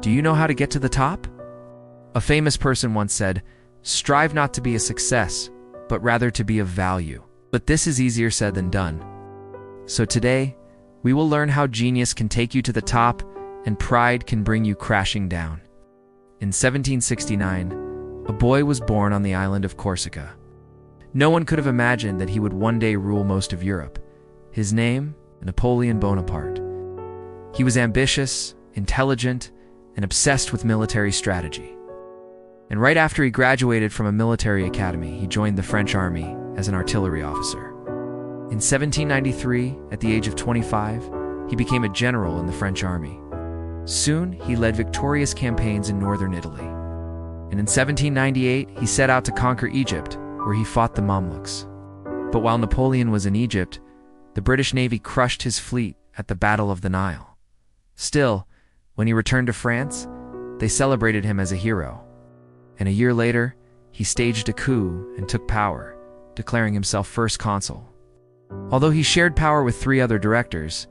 Do you know how to get to the top? A famous person once said, "Strive not to be a success, but rather to be of value." But this is easier said than done. So today, we will learn how genius can take you to the top and pride can bring you crashing down. In 1769, a boy was born on the island of Corsica. No one could have imagined that he would one day rule most of Europe. His name, Napoleon Bonaparte. He was ambitious, intelligent, and obsessed with military strategy. And right after he graduated from a military academy, he joined the French army as an artillery officer. In 1793, at the age of 25, he became a general in the French army. Soon, he led victorious campaigns in northern Italy. And in 1798, he set out to conquer Egypt, where he fought the Mamluks. But while Napoleon was in Egypt, the British Navy crushed his fleet at the Battle of the Nile. Still, when he returned to France, they celebrated him as a hero. And a year later, he staged a coup and took power, declaring himself first consul. Although he shared power with 3 other directors,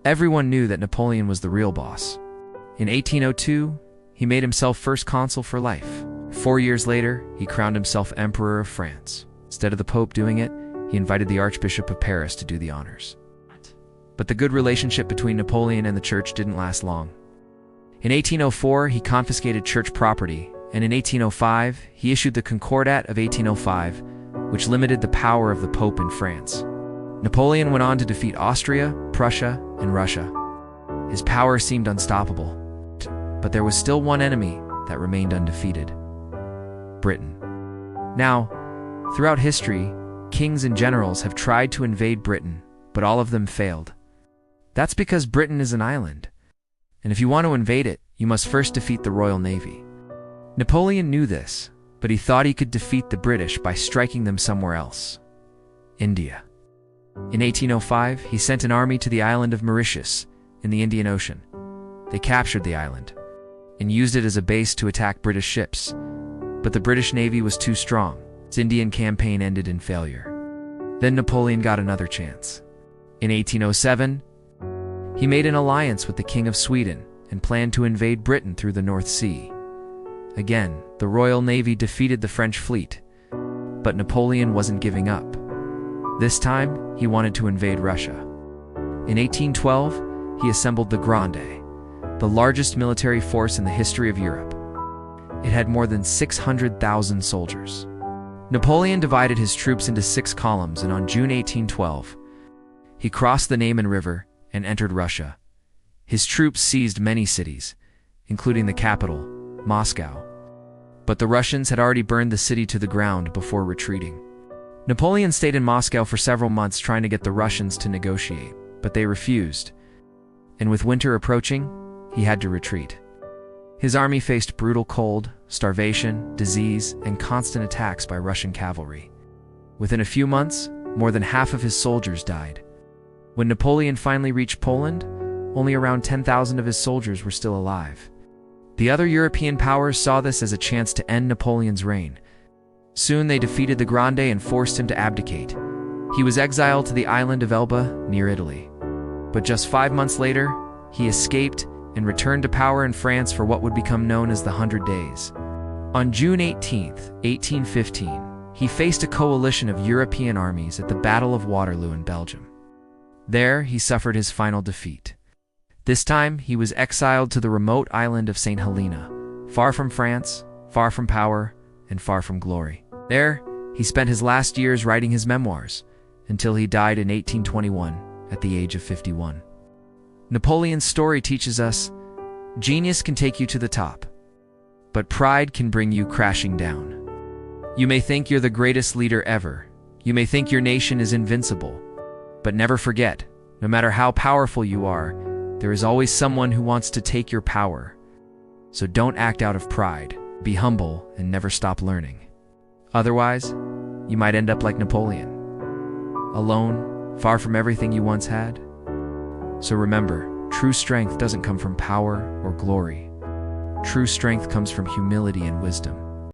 everyone knew that Napoleon was the real boss. In 1802, he made himself first consul for life. 4 years later, he crowned himself Emperor of France. Instead of the Pope doing it, he invited the Archbishop of Paris to do the honors. But the good relationship between Napoleon and the church didn't last long. In 1804, he confiscated church property, and in 1805, he issued the Concordat of 1805, which limited the power of the Pope in France. Napoleon went on to defeat Austria, Prussia, and Russia. His power seemed unstoppable, but there was still one enemy that remained undefeated: Britain. Now, throughout history, kings and generals have tried to invade Britain, but all of them failed. That's because Britain is an island, and if you want to invade it, you must first defeat the Royal Navy. Napoleon knew this, but he thought he could defeat the British by striking them somewhere else: India. In 1805, he sent an army to the island of Mauritius in the Indian Ocean. They captured the island and used it as a base to attack British ships, but the British Navy was too strong. His Indian campaign ended in failure. Then Napoleon got another chance. In 1807, he made an alliance with the King of Sweden and planned to invade Britain through the North Sea. Again, the Royal Navy defeated the French fleet, but Napoleon wasn't giving up. This time, he wanted to invade Russia. In 1812, he assembled the Grande, the largest military force in the history of Europe. It had more than 600,000 soldiers. Napoleon divided his troops into 6 columns, and on June 1812, he crossed the Neman River and entered Russia. His troops seized many cities, including the capital, Moscow. But the Russians had already burned the city to the ground before retreating. Napoleon stayed in Moscow for several months trying to get the Russians to negotiate, but they refused. And with winter approaching, he had to retreat. His army faced brutal cold, starvation, disease, and constant attacks by Russian cavalry. Within a few months, more than half of his soldiers died. When Napoleon finally reached Poland, only around 10,000 of his soldiers were still alive. The other European powers saw this as a chance to end Napoleon's reign. Soon they defeated the Grande and forced him to abdicate. He was exiled to the island of Elba, near Italy. But just 5 months later, he escaped and returned to power in France for what would become known as the 100 Days. On June 18, 1815, he faced a coalition of European armies at the Battle of Waterloo in Belgium. There, he suffered his final defeat. This time, he was exiled to the remote island of St. Helena, far from France, far from power, and far from glory. There, he spent his last years writing his memoirs, until he died in 1821 at the age of 51. Napoleon's story teaches us, genius can take you to the top, but pride can bring you crashing down. You may think you're the greatest leader ever. You may think your nation is invincible. But never forget, no matter how powerful you are, there is always someone who wants to take your power. So don't act out of pride. Be humble and never stop learning. Otherwise, you might end up like Napoleon, alone, far from everything you once had. So remember, true strength doesn't come from power or glory. True strength comes from humility and wisdom.